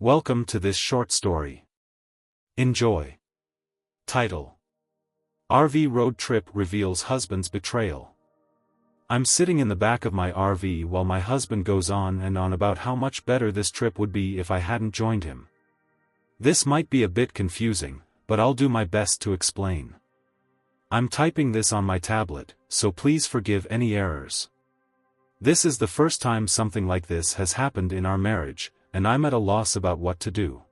Welcome to this short story. Enjoy. Title: RV Road Trip Reveals Husband's Betrayal. I'm sitting in the back of my RV while my husband goes on and on about how much better this trip would be if I hadn't joined him. This might be a bit confusing, but I'll do my best to explain. I'm typing this on my tablet, so please forgive any errors. This is the first time something like this has happened in our marriage, and I'm at a loss about what to do.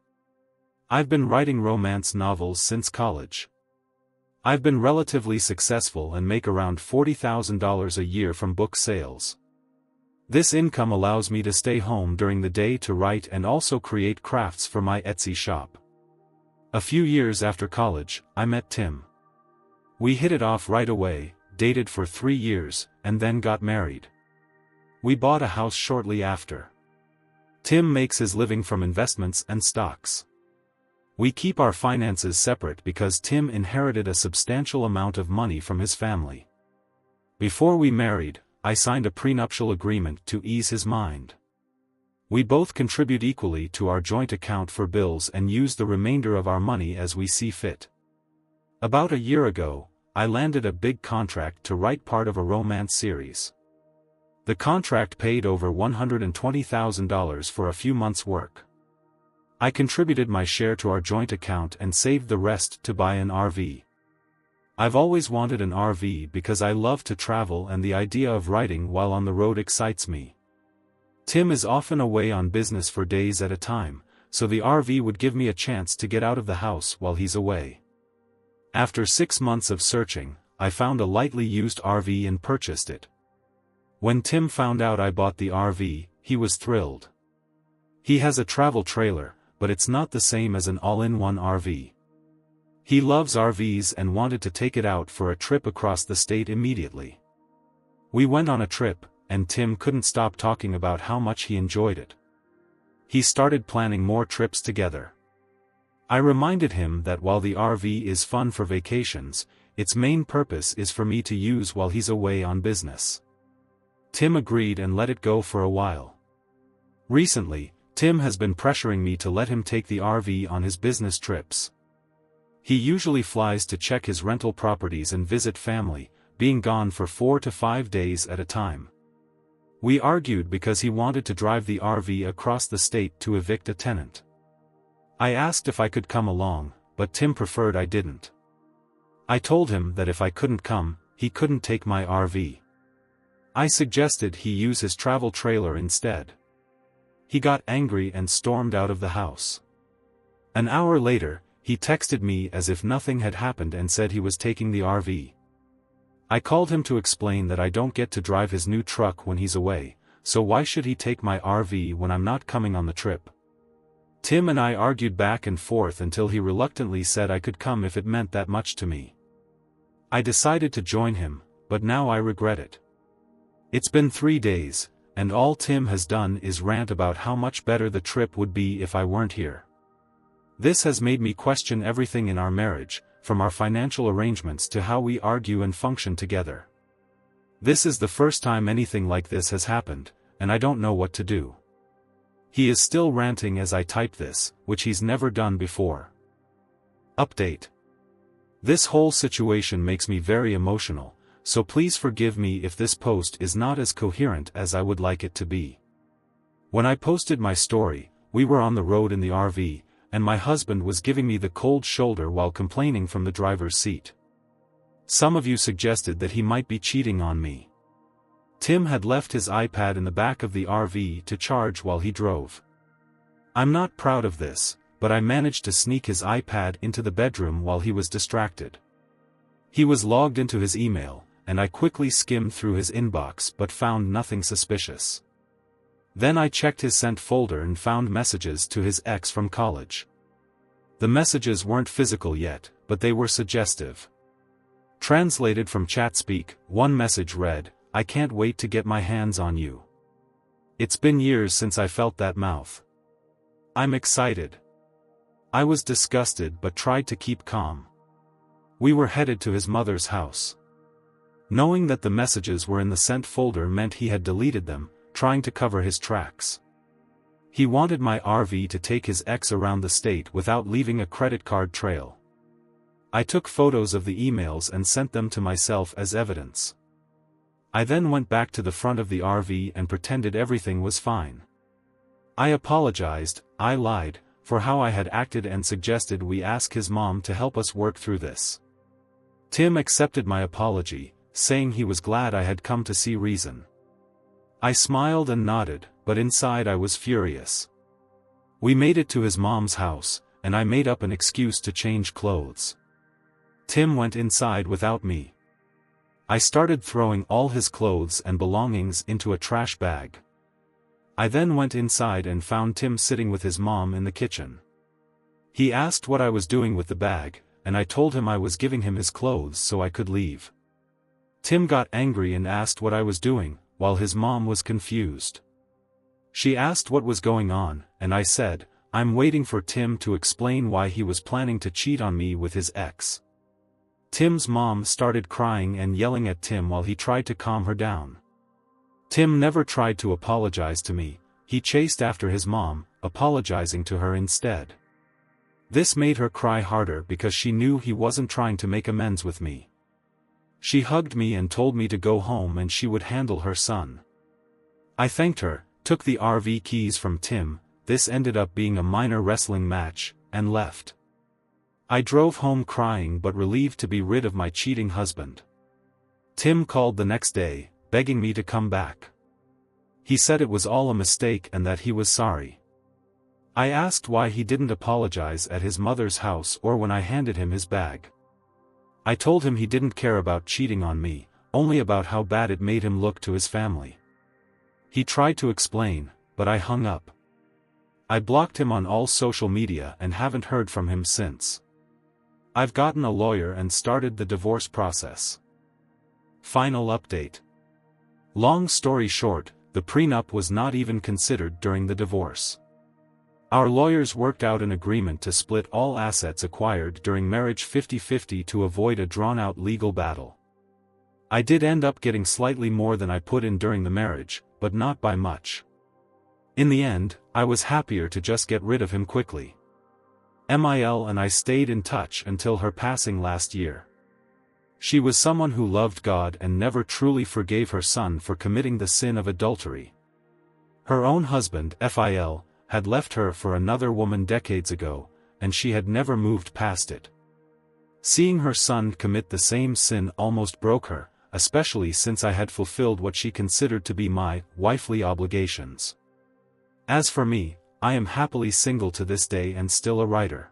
I've been writing romance novels since college. I've been relatively successful and make around $40,000 a year from book sales. This income allows me to stay home during the day to write and also create crafts for my Etsy shop. A few years after college, I met Tim. We hit it off right away, dated for 3 years, and then got married. We bought a house shortly after. Tim makes his living from investments and stocks. We keep our finances separate because Tim inherited a substantial amount of money from his family. Before we married, I signed a prenuptial agreement to ease his mind. We both contribute equally to our joint account for bills and use the remainder of our money as we see fit. About a year ago, I landed a big contract to write part of a romance series. The contract paid over $120,000 for a few months' work. I contributed my share to our joint account and saved the rest to buy an RV. I've always wanted an RV because I love to travel and the idea of writing while on the road excites me. Tim is often away on business for days at a time, so the RV would give me a chance to get out of the house while he's away. After 6 months of searching, I found a lightly used RV and purchased it. When Tim found out I bought the RV, he was thrilled. He has a travel trailer, but it's not the same as an all-in-one RV. He loves RVs and wanted to take it out for a trip across the state immediately. We went on a trip, and Tim couldn't stop talking about how much he enjoyed it. He started planning more trips together. I reminded him that while the RV is fun for vacations, its main purpose is for me to use while he's away on business. Tim agreed and let it go for a while. Recently, Tim has been pressuring me to let him take the RV on his business trips. He usually flies to check his rental properties and visit family, being gone for 4 to 5 days at a time. We argued because he wanted to drive the RV across the state to evict a tenant. I asked if I could come along, but Tim preferred I didn't. I told him that if I couldn't come, he couldn't take my RV. I suggested he use his travel trailer instead. He got angry and stormed out of the house. An hour later, he texted me as if nothing had happened and said he was taking the RV. I called him to explain that I don't get to drive his new truck when he's away, so why should he take my RV when I'm not coming on the trip? Tim and I argued back and forth until he reluctantly said I could come if it meant that much to me. I decided to join him, but now I regret it. It's been 3 days, and all Tim has done is rant about how much better the trip would be if I weren't here. This has made me question everything in our marriage, from our financial arrangements to how we argue and function together. This is the first time anything like this has happened, and I don't know what to do. He is still ranting as I type this, which he's never done before. Update. This whole situation makes me very emotional, so please forgive me if this post is not as coherent as I would like it to be. When I posted my story, we were on the road in the RV, and my husband was giving me the cold shoulder while complaining from the driver's seat. Some of you suggested that he might be cheating on me. Tim had left his iPad in the back of the RV to charge while he drove. I'm not proud of this, but I managed to sneak his iPad into the bedroom while he was distracted. He was logged into his email, and I quickly skimmed through his inbox but found nothing suspicious. Then I checked his sent folder and found messages to his ex from college. The messages weren't physical yet, but they were suggestive. Translated from ChatSpeak, one message read, "I can't wait to get my hands on you. It's been years since I felt that mouth. I'm excited." I was disgusted but tried to keep calm. We were headed to his mother's house. Knowing that the messages were in the sent folder meant he had deleted them, trying to cover his tracks. He wanted my RV to take his ex around the state without leaving a credit card trail. I took photos of the emails and sent them to myself as evidence. I then went back to the front of the RV and pretended everything was fine. I apologized, I lied, for how I had acted and suggested we ask his mom to help us work through this. Tim accepted my apology, saying he was glad I had come to see reason. I smiled and nodded, but inside I was furious. We made it to his mom's house, and I made up an excuse to change clothes. Tim went inside without me. I started throwing all his clothes and belongings into a trash bag. I then went inside and found Tim sitting with his mom in the kitchen. He asked what I was doing with the bag, and I told him I was giving him his clothes so I could leave. Tim got angry and asked what I was doing, while his mom was confused. She asked what was going on, and I said, I'm waiting for Tim to explain why he was planning to cheat on me with his ex. Tim's mom started crying and yelling at Tim while he tried to calm her down. Tim never tried to apologize to me, he chased after his mom, apologizing to her instead. This made her cry harder because she knew he wasn't trying to make amends with me. She hugged me and told me to go home and she would handle her son. I thanked her, took the RV keys from Tim, this ended up being a minor wrestling match, and left. I drove home crying but relieved to be rid of my cheating husband. Tim called the next day, begging me to come back. He said it was all a mistake and that he was sorry. I asked why he didn't apologize at his mother's house or when I handed him his bag. I told him he didn't care about cheating on me, only about how bad it made him look to his family. He tried to explain, but I hung up. I blocked him on all social media and haven't heard from him since. I've gotten a lawyer and started the divorce process. Final update. Long story short, the prenup was not even considered during the divorce. Our lawyers worked out an agreement to split all assets acquired during marriage 50-50 to avoid a drawn-out legal battle. I did end up getting slightly more than I put in during the marriage, but not by much. In the end, I was happier to just get rid of him quickly. Mil and I stayed in touch until her passing last year. She was someone who loved God and never truly forgave her son for committing the sin of adultery. Her own husband, Phil, had left her for another woman decades ago, and she had never moved past it. Seeing her son commit the same sin almost broke her, especially since I had fulfilled what she considered to be my wifely obligations. As for me, I am happily single to this day and still a writer.